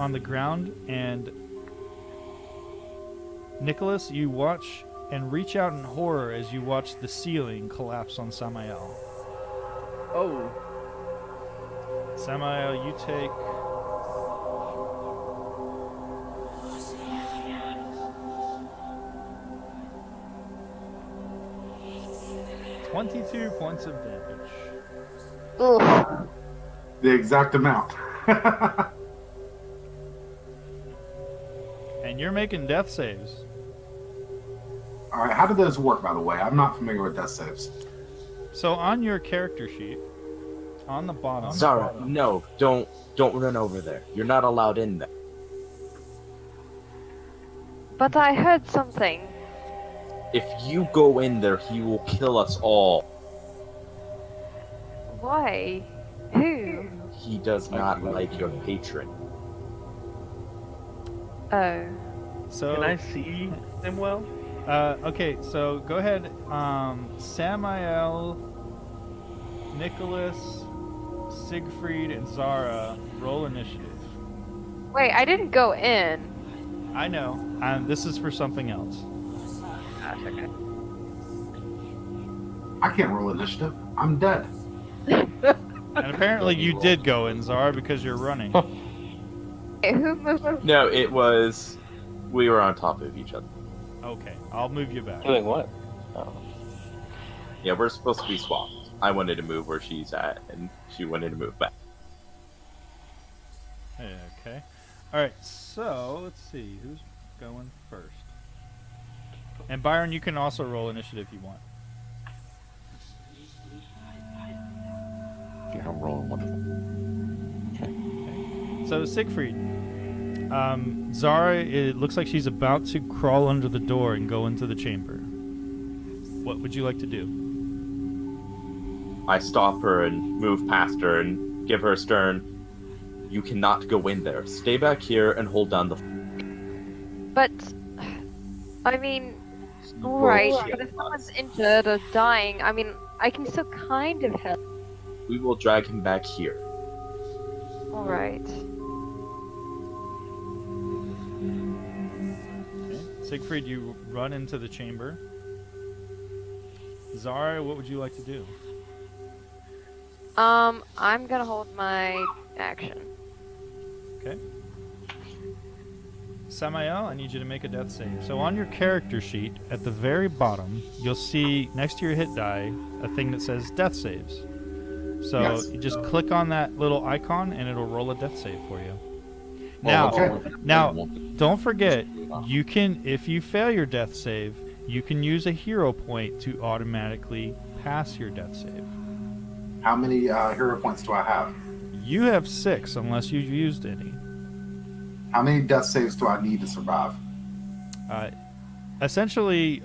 on the ground, and Nicholas, you watch and reach out in horror as you watch the ceiling collapse on Samael. Oh. Samael, you take 22 points of damage. Ugh. The exact amount. And you're making death saves. All right, how do those work, by the way? I'm not familiar with death saves. So on your character sheet, on the bottom... Zara, no, don't run over there. You're not allowed in there. But I heard something. If you go in there, he will kill us all. Why? Who? He does not like your patron. Oh. So, Can I see them well? okay, so go ahead. Samael, Nicholas, Siegfried, and Zara roll initiative. Wait, I didn't go in. I know. This is for something else. Gosh, okay. I can't roll initiative. I'm dead. And apparently you did go in, Zara, because you're running. Wait, who moved? No, it was... We were on top of each other. Okay, I'll move you back. Doing what? Oh. Yeah, we're supposed to be swapped. I wanted to move where she's at, and she wanted to move back. Okay. Alright, so let's see. Who's going first? And Byron, you can also roll initiative if you want. Yeah, I'm rolling wonderful. Okay. So Siegfried, Zara, it looks like she's about to crawl under the door and go into the chamber. What would you like to do? I stop her and move past her and give her a stern. You cannot go in there. Stay back here and hold down the... But, I mean, alright, but if someone's injured or dying, I mean, I can still kind of help. We will drag him back here. Alright. Okay. Siegfried, you run into the chamber. Zara, what would you like to do? I'm gonna hold my action. Okay. Samael, I need you to make a death save. So on your character sheet, at the very bottom, you'll see next to your hit die a thing that says death saves. So Yes. you just click on that little icon and it'll roll a death save for you. Well, Now, don't forget, you can, if you fail your death save, you can use a hero point to automatically pass your death save. How many hero points do I have? You have 6 unless you've used any. How many death saves do I need to survive? Essentially,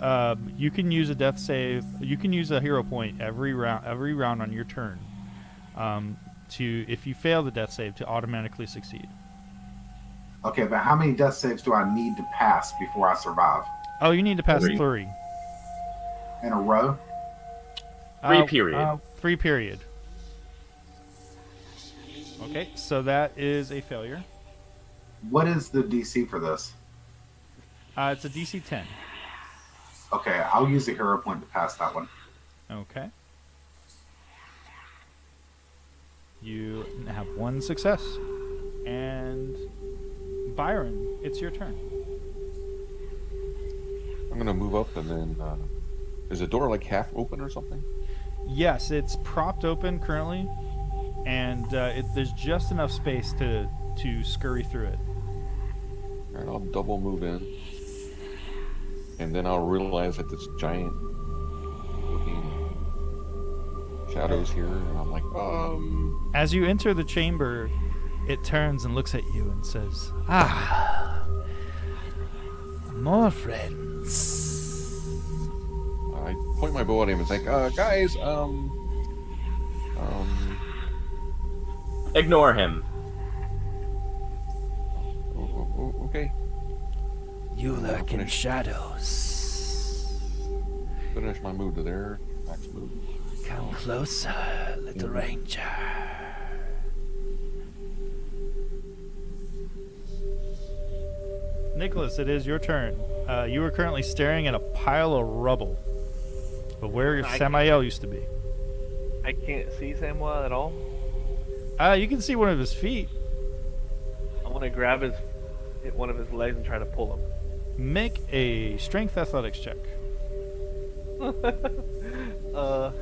you can use a death save. You can use a hero point every round on your turn. To if you fail the death save to automatically succeed. Okay, but how many death saves do I need to pass before I survive? Oh, you need to pass 3. In a row? 3 period. 3 period. Okay, so that is a failure. What is the DC for this? It's a DC 10. Okay, I'll use a hero point to pass that one. Okay. You have 1 success. And Byron, it's your turn. I'm gonna move up and then is the door like half open or something? Yes, it's propped open currently, and there's just enough space to scurry through it. Alright, I'll double move in. And then I'll realize that this giant looking shadows here, and I'm like, As you enter the chamber, it turns and looks at you and says, "Ah, more friends." I point my bow at him and think, guys, Ignore him. okay. You lurk in shadows. Finish my move to there. Next move. Come closer, little ranger. Nicholas, it is your turn. You are currently staring at a pile of rubble, but where Samael used to be. I can't see Samuel at all. You can see one of his feet. I want to hit one of his legs and try to pull him. Make a strength athletics check. -1.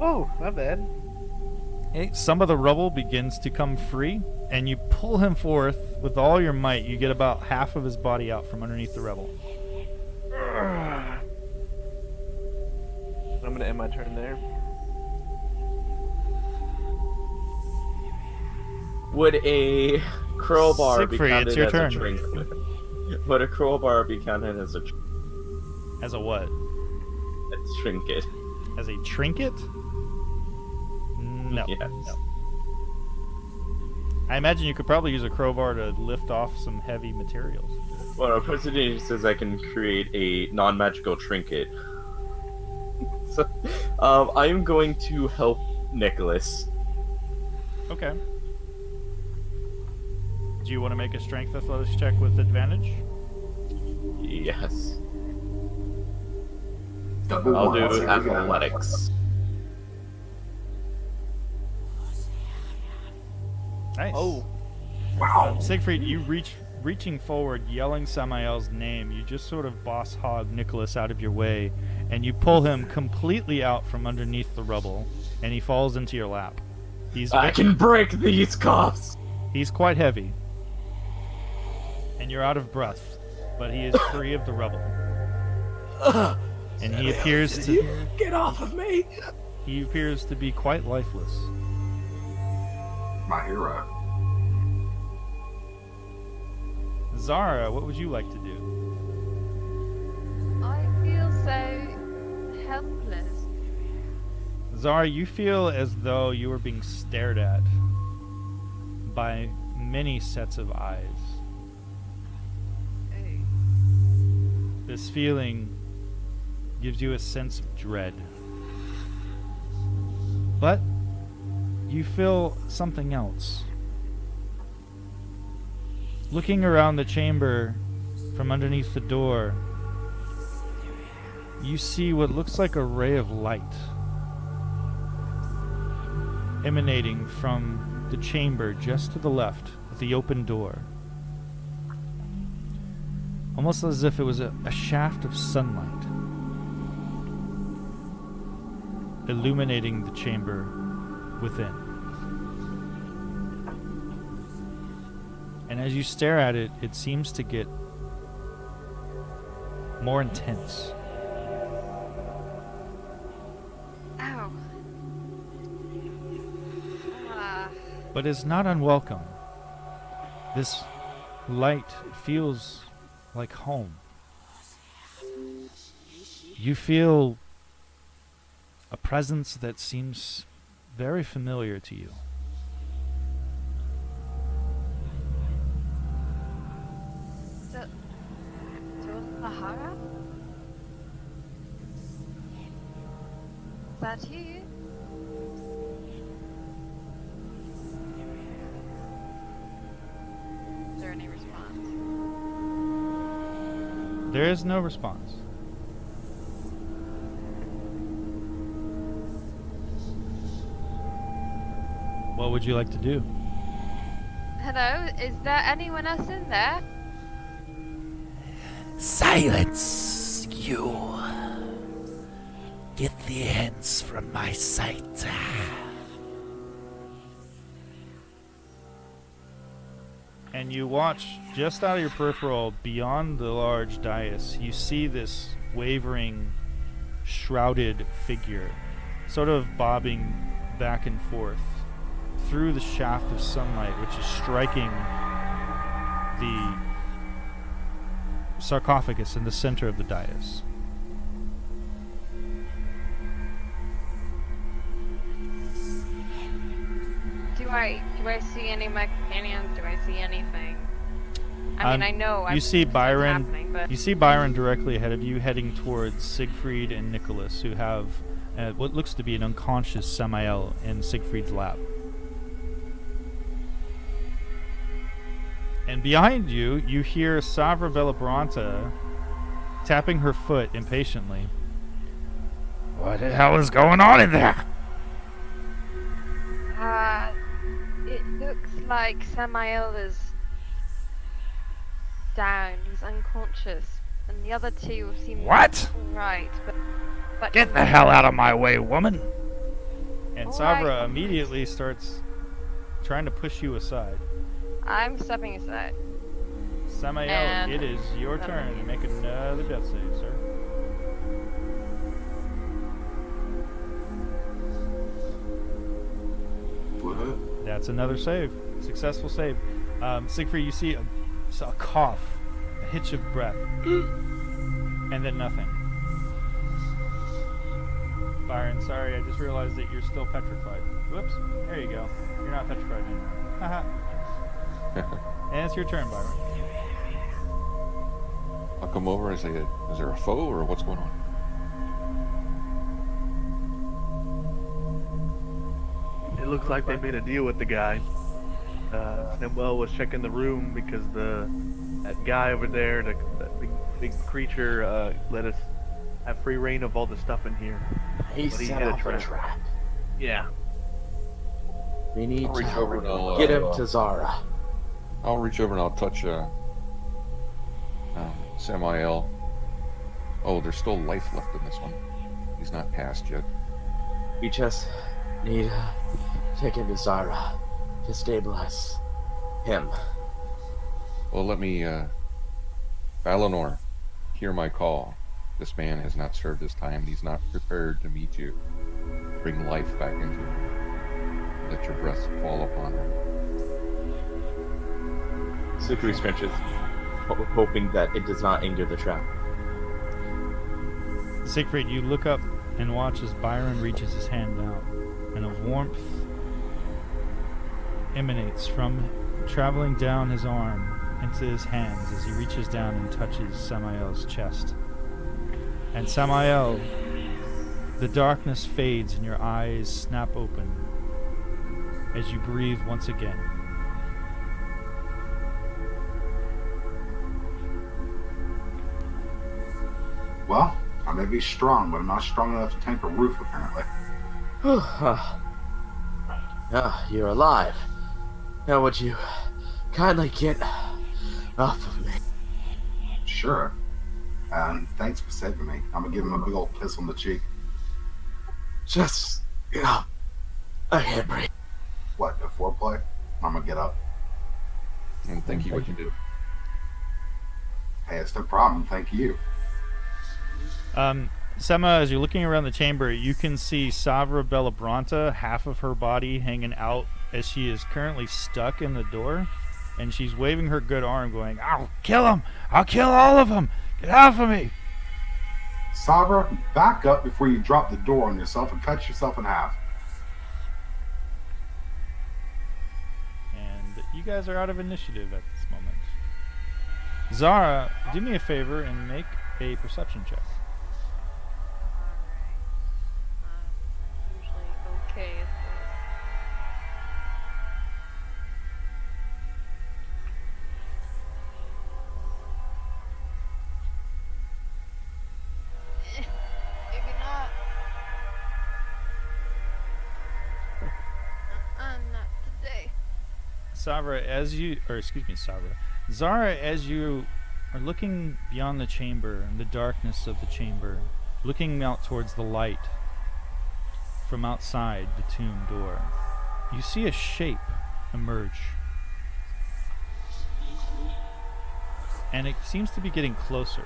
Oh, not bad. Okay, some of the rubble begins to come free, and you pull him forth with all your might. You get about half of his body out from underneath the rubble. I'm gonna end my turn there. Would a crowbar be Siegfried, counted it's your as turn. a trinket? Would a crowbar be counted as a As a what? trinket? As a trinket? No. Yes. No. I imagine you could probably use a crowbar to lift off some heavy materials. Well, President says I can create a non-magical trinket. So, I am going to help Nicholas. Okay. Do you want to make a strength athletics check with advantage? Yes. Double I'll one. do Let's see what we got. athletics. Nice. Oh, Wow. Siegfried, you reaching forward, yelling Samael's name, you just sort of boss hog Nicholas out of your way, and you pull him completely out from underneath the rubble, and he falls into your lap. I can break these cuffs! He's quite heavy, and you're out of breath, but he is free of the rubble. And he appears to Get off of me! he appears to be quite lifeless. My hero. Zara, what would you like to do? I feel so helpless. Zara, you feel as though you are being stared at by many sets of eyes. Oh. This feeling gives you a sense of dread. But you feel something else. Looking around the chamber from underneath the door, you see what looks like a ray of light emanating from the chamber just to the left of the open door. Almost as if it was a shaft of sunlight illuminating the chamber within. And as you stare at it, it seems to get more intense. Ow. Ah. But it's not unwelcome. This light feels like home. You feel a presence that seems very familiar to you. Sahara? Is that you? Is there any response? There is no response. What would you like to do? Hello? Is there anyone else in there? Silence, you. Get the hands from my sight. And you watch just out of your peripheral, beyond the large dais, you see this wavering, shrouded figure, sort of bobbing back and forth through the shaft of sunlight, which is striking the sarcophagus in the center of the dais. Do I see any of my companions? Do I see anything? I mean, I know You see what's Byron. happening, but You see Byron directly ahead of you, heading towards Siegfried and Nicholas, who have what looks to be an unconscious Samael in Siegfried's lap. And behind you, you hear Savra Bellabranta tapping her foot impatiently. What the hell is going on in there? It looks like Samael is down. He's unconscious, and the other two seem What? right. But Get the hell out of my way, woman! And All Savra right. immediately starts trying to push you aside. I'm stepping aside. Samael, And- it is your turn to make another death save, sir. Woohoo. That's another save. Successful save. Siegfried, you see a cough, a hitch of breath, and then nothing. Byron, sorry, I just realized that you're still petrified. Whoops. There you go. You're not petrified anymore. Haha. And it's your turn, Byron. I'll come over and say, is there a foe or what's going on? It looks like they made a deal with the guy. Samael was checking the room because that guy over there, that big creature, let us have free reign of all the stuff in here. He But he set hit a off a trap. trap. Yeah. We need I'll reach over and I'll, get him to Zara. I'll reach over and I'll touch Samael. Oh, there's still life left in this one. He's not passed yet. We just need to take him to Zara to stabilize him. Well, let me, Valinor, hear my call. This man has not served his time. He's not prepared to meet you. Bring life back into him. Let your breath fall upon him. Siegfried stretches, hoping that it does not anger the trap. Siegfried, you look up and watch as Byron reaches his hand out, and a warmth emanates from traveling down his arm into his hands as he reaches down and touches Samael's chest. And Samael, the darkness fades and your eyes snap open as you breathe once again. Well, I may be strong, but I'm not strong enough to tank a roof, apparently. You're alive. Now would you kindly get off of me? Sure. And thanks for saving me. I'm gonna give him a big old kiss on the cheek. Just, I can't breathe. What, a foreplay? I'm gonna get up. And thank you what you did. Hey, it's no problem. Thank you. Sema, as you're looking around the chamber, you can see Savra Bellabranta, half of her body hanging out as she is currently stuck in the door, and she's waving her good arm going, "I'll kill him! I'll kill all of them! Get off of me!" Sabra, back up before you drop the door on yourself and cut yourself in half. And you guys are out of initiative at this moment. Zara, do me a favor and make a perception check. Usually okay at this. Maybe not. Not today. Zara, as you are looking beyond the chamber and the darkness of the chamber, looking out towards the light from outside the tomb door, you see a shape emerge. And it seems to be getting closer.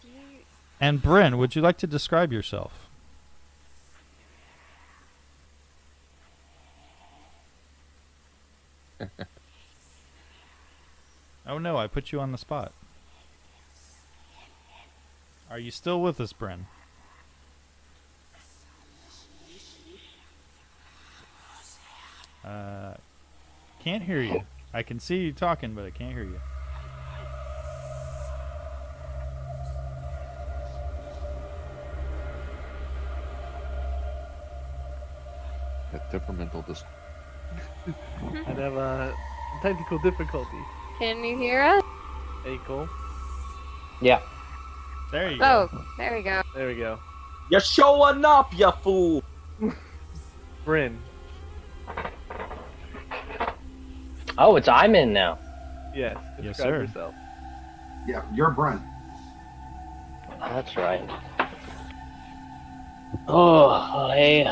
Do you And Bryn, would you like to describe yourself? Oh no, I put you on the spot. Are you still with us, Bryn? Can't hear you. I can see you talking, but I can't hear you. temperamental dis. I'd have technical difficulty. Can you hear us? Hey, Cole. Yeah. There you go. Oh, there we go. There we go. You're showing up, you fool! Bryn. Oh, I'm in now. Yes. Yes, Describe sir. yourself. Yeah, you're Brent. That's right. Oh, well, hey,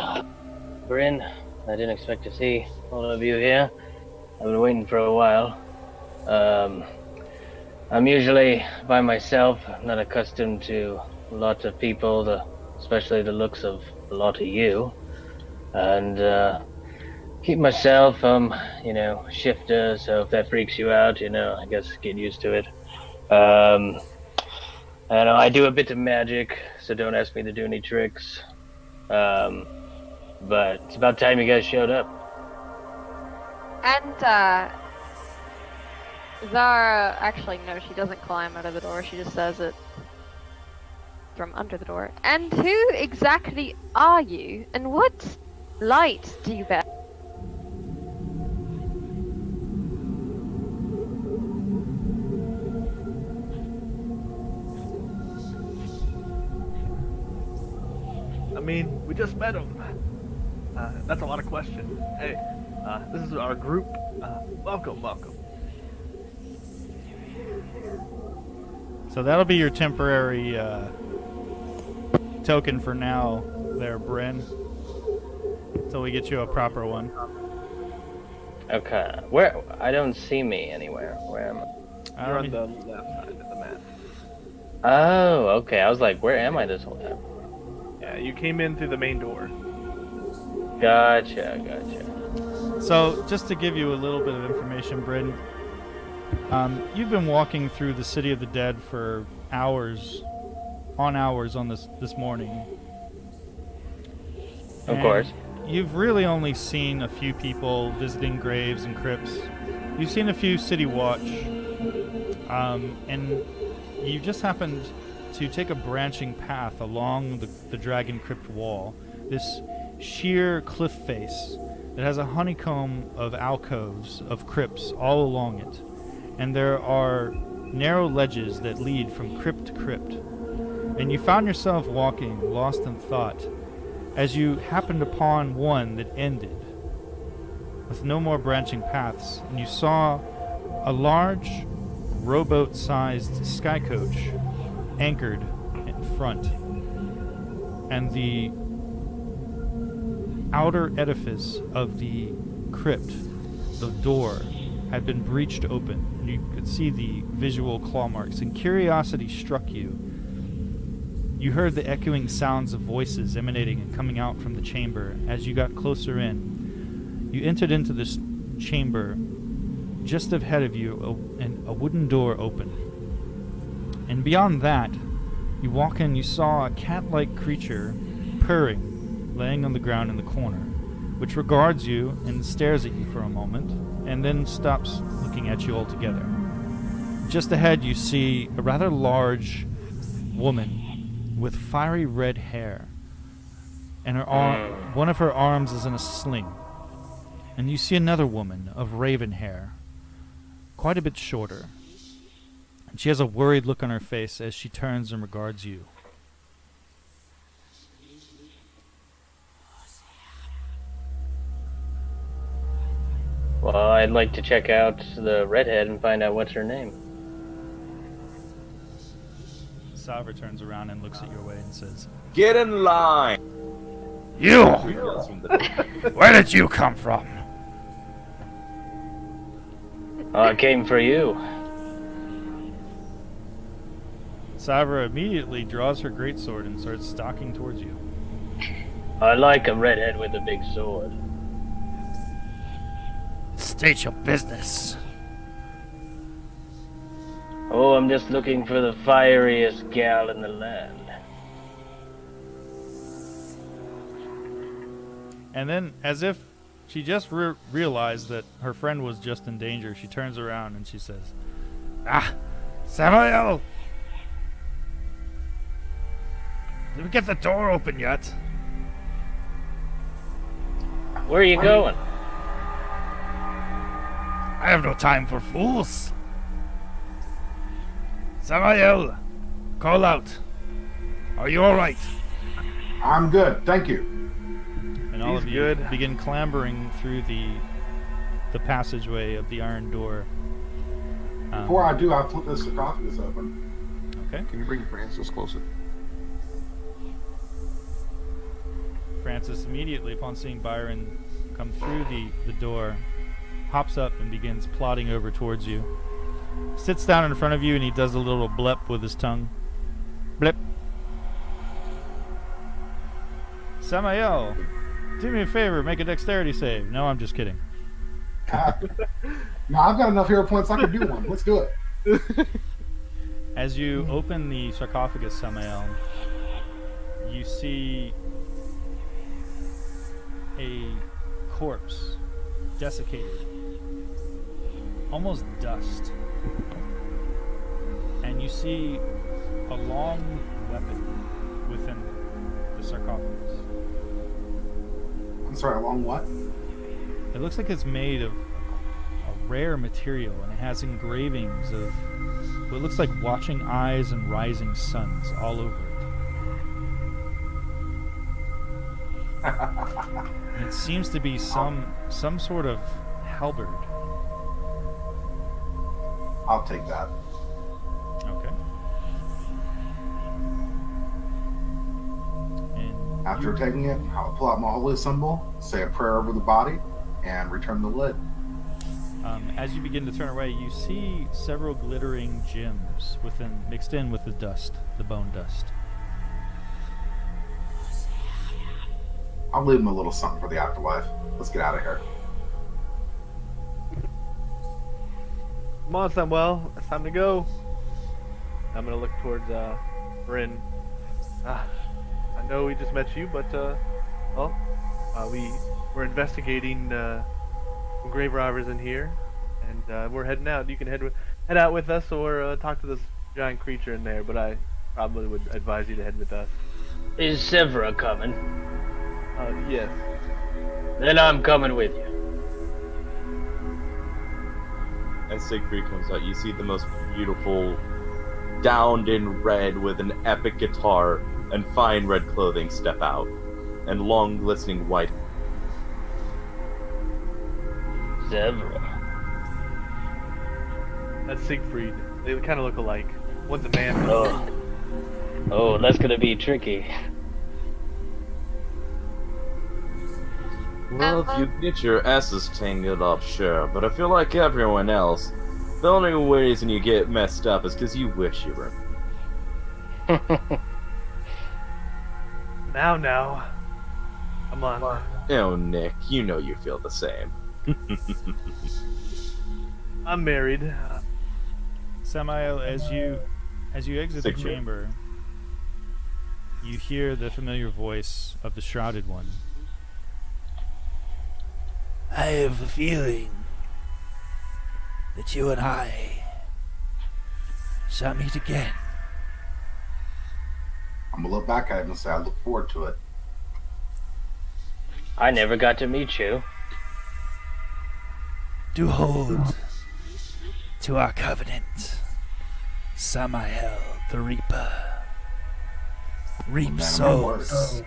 Bryn. I didn't expect to see all of you here. I've been waiting for a while. I'm usually by myself. I'm not accustomed to lots of people, especially the looks of a lot of you. And keep myself, shifter, so if that freaks you out, I guess get used to it. I know I do a bit of magic, so don't ask me to do any tricks. But it's about time you guys showed up. And, Zara, actually, no, she doesn't climb out of the door, she just says it from under the door. And who exactly are you? And what light do you bear? I mean, we just met him. That's a lot of questions. Hey, this is our group. Welcome. So that'll be your temporary token for now there, Bryn. Until we get you a proper one. Okay. Where? I don't see me anywhere. Where am I? You're on the left side of the map. Oh, okay. I was like, where am I this whole time? Yeah, you came in through the main door. Gotcha. So, just to give you a little bit of information, Bryn, you've been walking through the City of the Dead for hours on this morning. Of And course. You've really only seen a few people visiting graves and crypts. You've seen a few City Watch, and you just happened to take a branching path along the Dragon Crypt wall. This sheer cliff face that has a honeycomb of alcoves of crypts all along it. And there are narrow ledges that lead from crypt to crypt. And you found yourself walking, lost in thought, as you happened upon one that ended with no more branching paths, and you saw a large rowboat-sized sky coach anchored in front, and the outer edifice of the crypt, the door, had been breached open, and you could see the visual claw marks, and curiosity struck you. You heard the echoing sounds of voices emanating and coming out from the chamber as you got closer in. You entered into this chamber. Just ahead of you, a wooden door opened. And beyond that, you walk in, you saw a cat-like creature purring, laying on the ground in the corner, which regards you and stares at you for a moment, and then stops looking at you altogether. Just ahead, you see a rather large woman with fiery red hair, and one of her arms is in a sling. And you see another woman of raven hair, quite a bit shorter. And she has a worried look on her face as she turns and regards you. Well, I'd like to check out the redhead and find out what's her name. Salver turns around and looks at your way and says, Get in line! You! Yells from the- Where did you come from? I came for you. Salver immediately draws her greatsword and starts stalking towards you. I like a redhead with a big sword. State your business. Oh, I'm just looking for the fieriest gal in the land. And then, as if she just realized that her friend was just in danger, she turns around and she says, Ah, Samael! Did we get the door open yet? Where are you going? I have no time for fools. Samael, call out. Are you all right? I'm good, thank you. And all He's of you good. begin clambering through the passageway of the iron door. Before I do, I flip this sarcophagus open. Okay. Can you bring Francis closer? Francis, immediately upon seeing Byron come through the door, hops up and begins plodding over towards you. Sits down in front of you and he does a little blep with his tongue. Blip. Samael, do me a favor, make a dexterity save. No, I'm just kidding. No, I've got enough hero points. I can do one. Let's do it. As you open the sarcophagus, Samael, you see a corpse, desiccated, almost dust. And you see a long weapon within the sarcophagus. I'm sorry, along what? It looks like it's made of a rare material, and it has engravings of what looks like watching eyes and rising suns all over it. And it seems to be some sort of halberd. I'll take that. Okay. And After taking it, I'll pull out my holy symbol, say a prayer over the body, and return the lid. as you begin to turn away, you see several glittering gems mixed in with the dust, the bone dust. I'll leave him a little something for the afterlife. Let's get out of here. Come on, Samuel. It's time to go. I'm gonna look towards Bryn. I know we just met you, but we're investigating some grave robbers in here, and we're heading out. You can head out with us, or talk to this giant creature in there. But I probably would advise you to head with us. Is Severa coming? Yes. Then I'm coming with you. As Siegfried comes out, you see the most beautiful, downed in red with an epic guitar and fine red clothing step out, and long glistening white. Severa. That's Siegfried. They kind of look alike. One's a man. Oh, that's gonna be tricky. Well, if you get your asses tangled up, sure, but I feel like everyone else, the only reason you get messed up is because you wish you were. Now. Come on. Oh, Nick, you know you feel the same. I'm married. Samael, as you exit the Siegfried. chamber, you hear the familiar voice of the Shrouded One. I have a feeling that you and I shall meet again. I'm gonna look back at him and say I look forward to it. I never got to meet you. Do hold to our covenant, Samael the Reaper. Reap Man of my souls. word.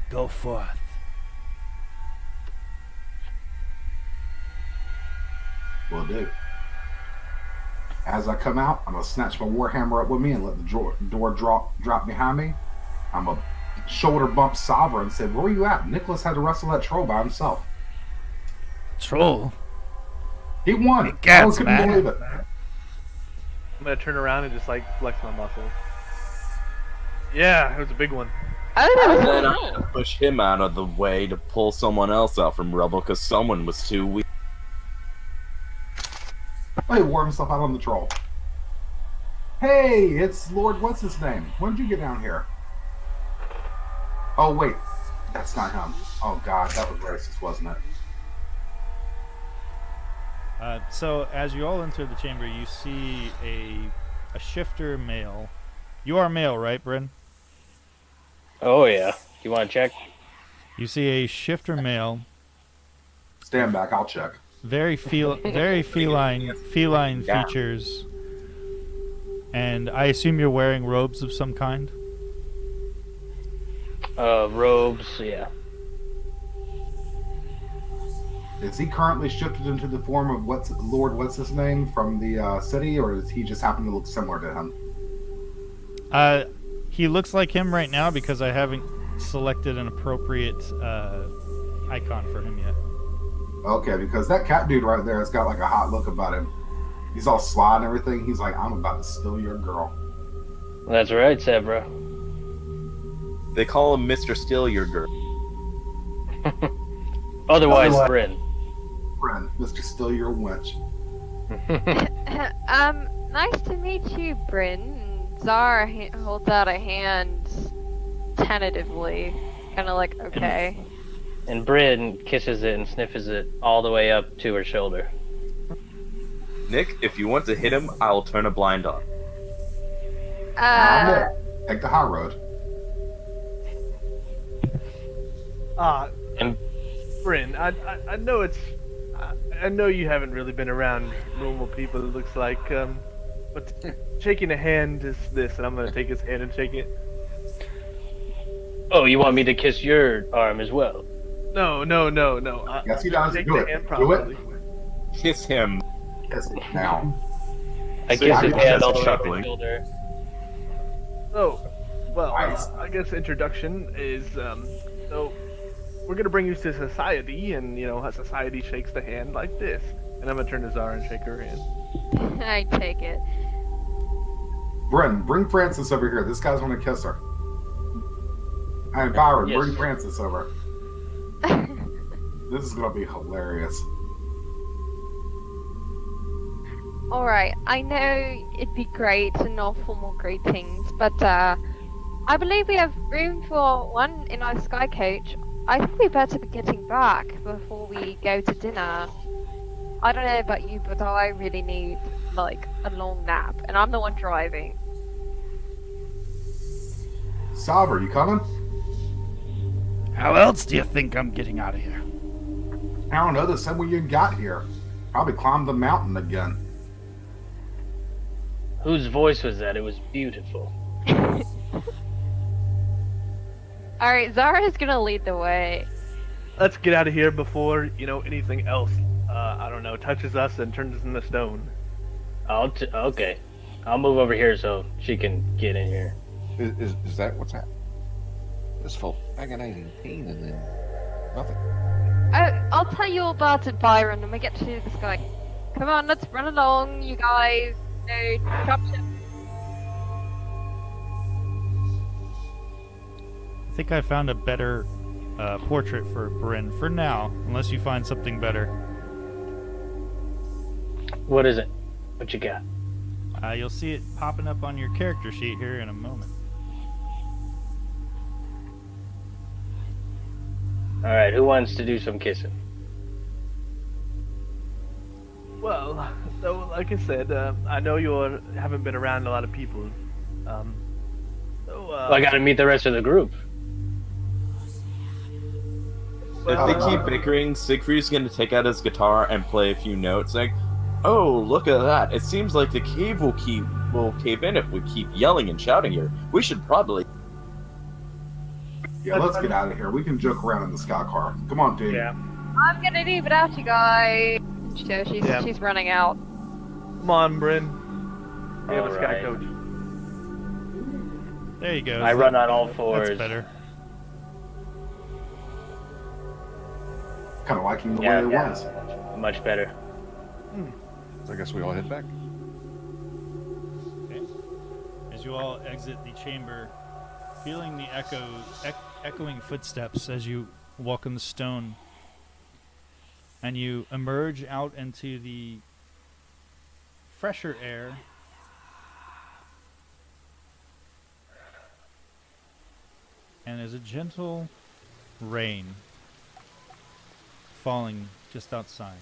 Go forth. Will do. As I come out, I'm gonna snatch my warhammer up with me and let the door drop behind me. I'm gonna shoulder bump Sabra and say, "Where were you at? Nicholas had to wrestle that troll by himself. Troll. He won. Gats, I couldn't man. believe it." I'm gonna turn around and just flex my muscles. Yeah, it was a big one. And then I'm gonna push him out of the way to pull someone else out from rubble because someone was too weak. Oh, he wore himself out on the troll. Hey, it's Lord what's his name? When did you get down here? Oh wait, that's not him. Oh god, that was racist, wasn't it? So as you all enter the chamber, you see a shifter male. You are male, right, Bryn? Oh yeah. You want to check? You see a shifter male, Stand back, I'll check. very feline Yeah. features, and I assume you're wearing robes of some kind. Robes, yeah. Is he currently shifted into the form of what's his name from the city, or does he just happen to look similar to him? He looks like him right now because I haven't selected an appropriate icon for him yet. Okay, because that cat dude right there has got like a hot look about him. He's all sly and everything. He's like, I'm about to steal your girl. That's right, Zebra. They call him Mr. Steal Your Girl. Otherwise, Bryn. Friend, Mr. Steal Your Wench. Nice to meet you, Bryn. Zara holds out a hand tentatively, kind of like, okay. And Bryn kisses it and sniffs it all the way up to her shoulder. Nick, if you want to hit him, I'll turn a blind eye. Take the high road. And Bryn, I know it's, I know you haven't really been around normal people. It looks like, but shaking a hand is this, and I'm gonna take his hand and shake it. oh, you want me to kiss your arm as well? No. Yes, he does. Shake Do the it. hand Do properly. it. Kiss him. Yes, now. I So kiss you his just hand all the way up chuckling. his shoulder. Oh, well, Nice. I guess introduction is, so we're gonna bring you to society, and how society shakes the hand like this. And I'm gonna turn to Zara and shake her hand. I take it. Bren, bring Francis over here. This guy's gonna kiss her. And Byron, Yes. bring Francis over. This is gonna be hilarious. Alright, I know it'd be great to know formal greetings, but I believe we have room for one in our sky coach. I think we better be getting back before we go to dinner. I don't know about you, but I really need, like, a long nap, and I'm the one driving. Salver, you coming? How else do you think I'm getting out of here? I don't know. The same way you got here. Probably climbed the mountain again. Whose voice was that? It was beautiful. Alright, Zara's gonna lead the way. Let's get out of here before anything else. I don't know, touches us and turns us into stone. Okay. I'll move over here so she can get in here. Is that what's happening? This felt agonizing pain and then nothing. I'll tell you all about it, Byron, when we get to the sky. Come on, let's run along, you guys. No, chop chop. I think I found a better portrait for Bryn for now, unless you find something better. What is it? What you got? You'll see it popping up on your character sheet here in a moment. Alright, who wants to do some kissing? Well, so like I said, I know you haven't been around a lot of people. Well, I gotta meet the rest of the group. If they keep bickering, Siegfried's gonna take out his guitar and play a few notes, like, "Oh, look at that! It seems like the cave will cave in if we keep yelling and shouting here. We should probably." Yeah, let's get out of here. We can joke around in the sky car. Come on, dude. Yeah. I'm gonna leave without you guys. So she's running out. Come on, Bryn. We have a sky Alright. coach. There you go. I run on all fours. That's better. Kind of liking the Yeah, way it was. Much better. So I guess we all head back. Okay. As you all exit the chamber, feeling the echoing footsteps as you walk on the stone, and you emerge out into the fresher air. And there's a gentle rain falling just outside.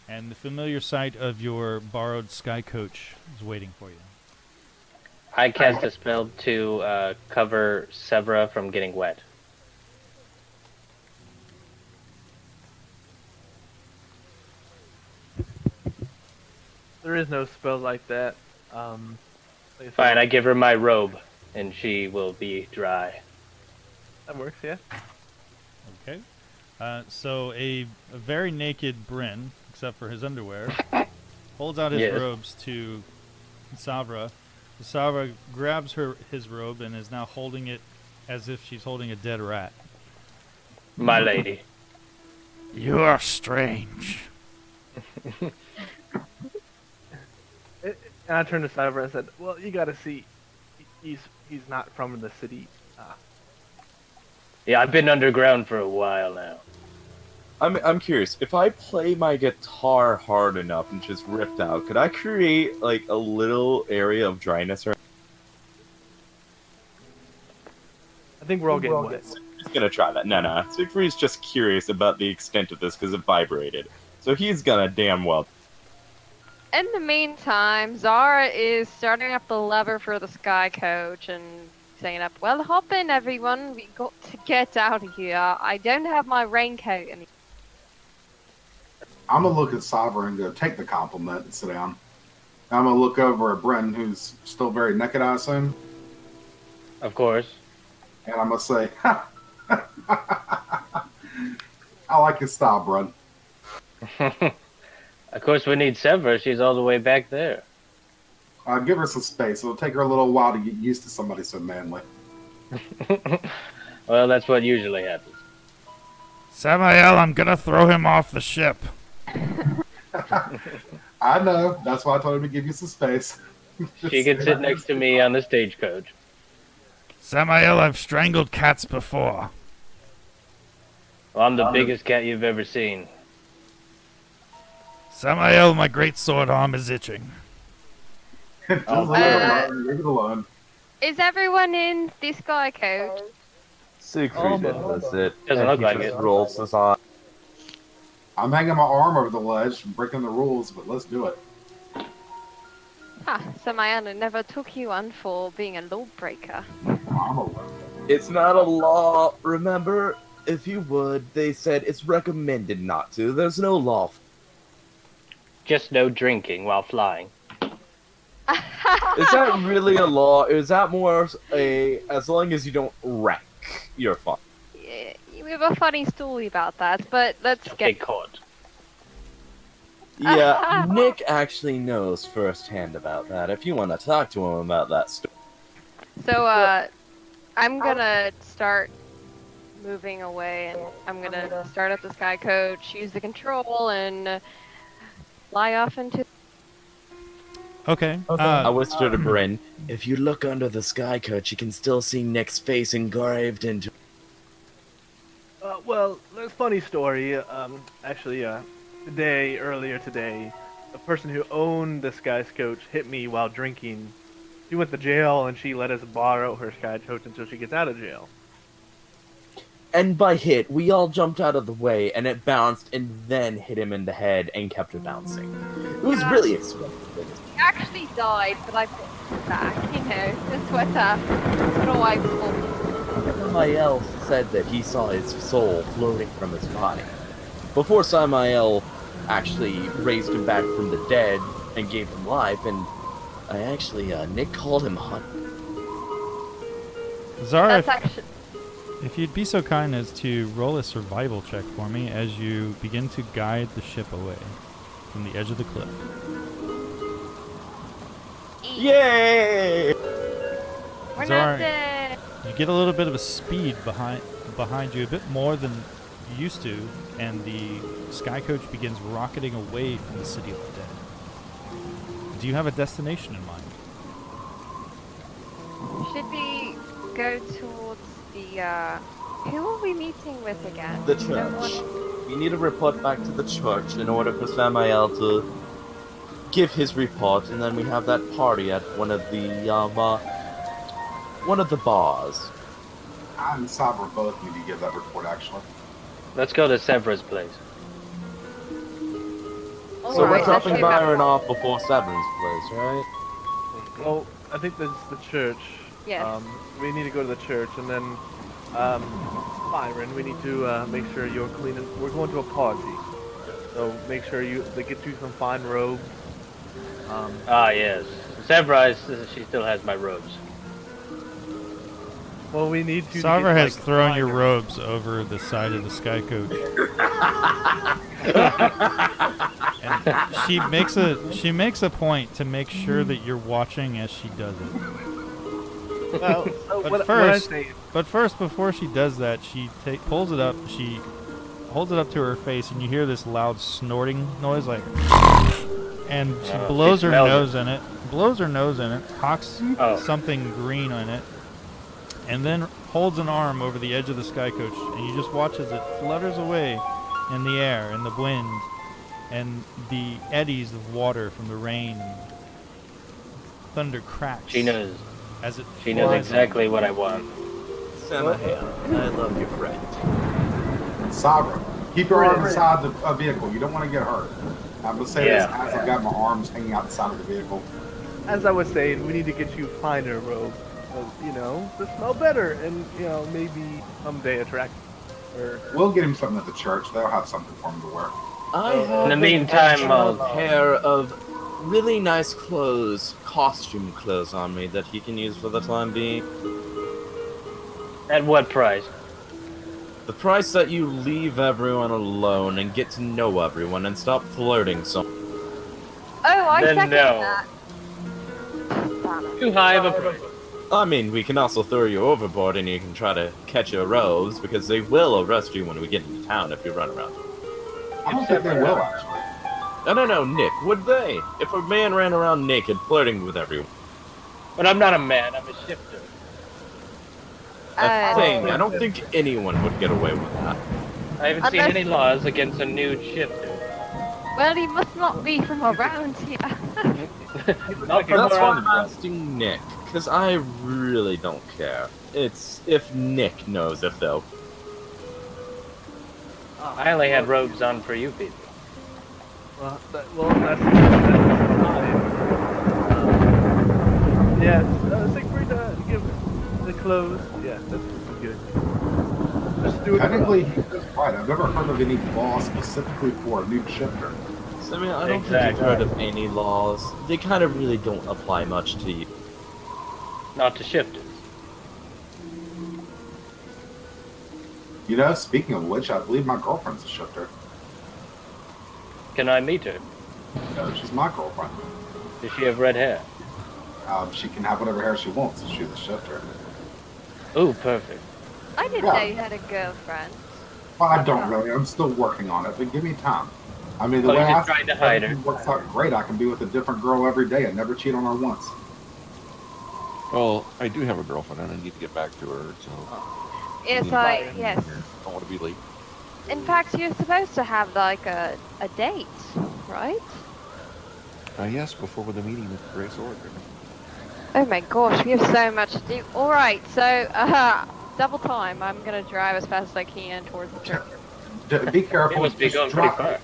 And the familiar sight of your borrowed sky coach is waiting for you. I cast a spell to cover Severa from getting wet. There is no spell like that. Like I said, Fine, I give her my robe, and she will be dry. that works. Yeah. Okay. So a very naked Bryn, except for his underwear, holds out his Yes. robes to Savra. Savra grabs his robe and is now holding it as if she's holding a dead rat. My lady. You are strange. And I turned to Cyber and said, "Well, you gotta see, he's not from the city." Yeah, I've been underground for a while now. I'm curious. If I play my guitar hard enough and just ripped out, could I create like a little area of dryness? Or I think we're all getting wet. he's gonna try that. No. Siegfried's just curious about the extent of this because it vibrated. So he's gonna damn well. In the meantime, Zara is starting up the lever for the sky coach and saying up, well, hop in, everyone. We got to get out of here. I don't have my raincoat anymore. I'm gonna look at Sabra and go take the compliment and sit down. I'm gonna look over at Brenton, who's still very naked, I assume, Of course. and I'm gonna say, "I like your style, Bren." Of course, we need Sever. She's all the way back there. Give her some space. It'll take her a little while to get used to somebody so manly. Well, that's what usually happens. Samael, I'm gonna throw him off the ship. I know. That's why I told him to give you some space. She can sit next to me on the stagecoach. Samael, I've strangled cats before. Well, I'm the biggest cat you've ever seen. Samael, my great sword arm is itching. Just leave it alone. Is everyone in the sky coach? Siegfried does it. Doesn't look like just it. rolls us on. I'm hanging my arm over the ledge and breaking the rules, but let's do it. Samael never took you on for being a lawbreaker. I'm a It's not a law, remember? If you would, they said it's recommended not to. There's no law. Just no drinking while flying. Is that really a law? Is that more a as long as you don't wreck, you're fine? Yeah, we have a funny story about that, but let's Get get... caught. Yeah, Nick actually knows firsthand about that. If you want to talk to him about that story. So, I'm gonna start moving away, and I'm gonna start up the sky coach, use the control, and fly off into... Okay. I whispered to Bryn, if you look under the sky coach, you can still see Nick's face engraved into. Well, there's a funny story. Actually, earlier today, the person who owned the sky coach hit me while drinking. She went to jail, and she let us borrow her sky coach until she gets out of jail. And by hit, we all jumped out of the way, and it bounced and then hit him in the head and kept it bouncing. It was really expensive. He actually died, but I brought him back, you know. That's what I thought. Samael said that he saw his soul floating from his body. Before Samael actually raised him back from the dead and gave him life, and Nick called him Hunt. Zara, That's actually... if you'd be so kind as to roll a survival check for me as you begin to guide the ship away from the edge of the cliff. Yay! We're Zara, not dead! You get a little bit of a speed behind you, a bit more than you used to, and the sky coach begins rocketing away from the city of the dead. Do you have a destination in mind? Should we go towards the, who are we meeting with again? The No one- church. We need to report back to the church in order for Samael to give his report, and then we have that party at one of the bars. I and Sabra both need to give that report, actually. Let's go to Severa's place. So Alright, we're let's dropping go back. Byron off before Severn's place, right? Well, I think that's the church. Yes. We need to go to the church, and then, Byron, we need to make sure you're clean. We're going to a party, so make sure they get you some fine robes, Yes. Sevra, she still has my robes. Well, we need to. Savra get, has like, thrown your finer. robes over the side of the sky coach. And she makes a point to make sure that you're watching as she does it. Well, so But what I first, say, before she does that, she pulls it up. She holds it up to her face, and you hear this loud snorting noise, like, and she blows her smells nose in it. Blows her nose in it. Hawks Oh. something green on it, and then holds an arm over the edge of the sky coach, and you just watch as it flutters away in the air, in the wind, and the eddies of water from the rain. Thunder cracks. She knows. As it She knows flies exactly what I want. Samael, I love your friend. Sabra, keep your arm inside the vehicle. You don't want to get hurt. I'm going to say this as I've got my arms hanging out the side of the vehicle. as I was saying, we need to get you finer robes, to smell better and maybe someday attract. Or We'll get him something at the church. They'll have something for him to wear. I have In the an meantime, extra I'll- pair of really nice clothes, costume clothes on me that he can use for the time being. At what price? The price that you leave everyone alone and get to know everyone and stop flirting so. Oh, I Then second no. that. Damn it. Too high of a price. I mean, we can also throw you overboard and you can try to catch your robes because they will arrest you when we get into town if you run around. I don't think they will, actually. I don't know, Nick, would they? If a man ran around naked flirting with everyone. But I'm not a man, I'm a shifter. A thing, I don't think anyone would get away with that. I haven't seen Unless- any laws against a nude shifter. Well, he must not be from around here. Not from That's why around I'm the block. asking Nick, because I really don't care. It's if Nick knows if they'll. I only had robes on for you people. that's Siegfried, give the clothes. Yeah, that's good. Just do it. Technically, he's right. I've never heard of any law specifically for a nude shifter. So, I mean, I don't think Exactly. you've heard of any laws. They kind of really don't apply much to you. Not to shifters. Speaking of which, I believe my girlfriend's a shifter. Can I meet her? No, she's my girlfriend. Does she have red hair? She can have whatever hair she wants. She's a shifter. Ooh, perfect. I didn't know you had a girlfriend. Well, I don't really. I'm still working on it, but give me time. I mean, the Oh, way you're I just trying to hide her. everything works out great. I can be with a different girl every day and never cheat on her once. Well, I do have a girlfriend, and I need to get back to her, so Yes, yes. don't want to be late. In fact, you're supposed to have like a date, right? Yes, before the meeting with the Grey Sword. Oh my gosh, we have so much to do. All right, so double time. I'm gonna drive as fast as I can towards the church. Be It careful. must be Just going pretty far.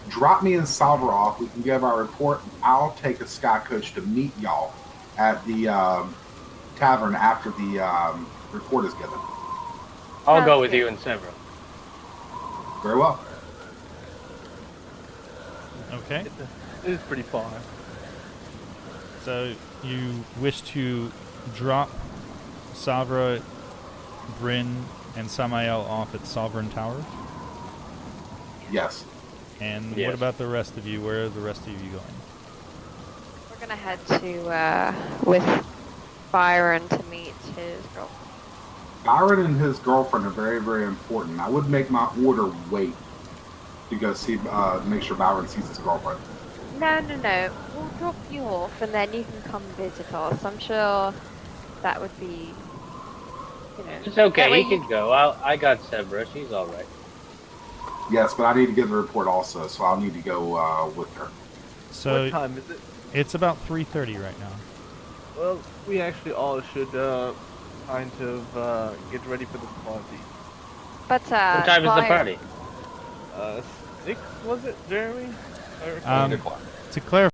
drop me and Salver off. We can give our report. I'll take a sky coach to meet y'all at the tavern after the report is given. I'll go with you and Sevra. Very well. Okay. It is pretty far. So you wish to drop Savra, Bryn, and Samael off at Sovereign Tower? Yes. And Yes. what about the rest of you? Where are the rest of you going? We're gonna head to with Byron to meet his girlfriend. Byron and his girlfriend are very, very important. I would make my order wait to go see, make sure Byron sees his girlfriend. No. We'll drop you off and then you can come visit us. I'm sure that would be, It's that okay, way he can go. I got Sevra, she's alright. Yes, but I need to get the report also, so I'll need to go with her. So What time is it? it's about 3:30 right now. Well, we actually all should kind of get ready for the party. but What time is the Byron- party? 6 was it, Jeremy? Or Um, o'clock. To clarify,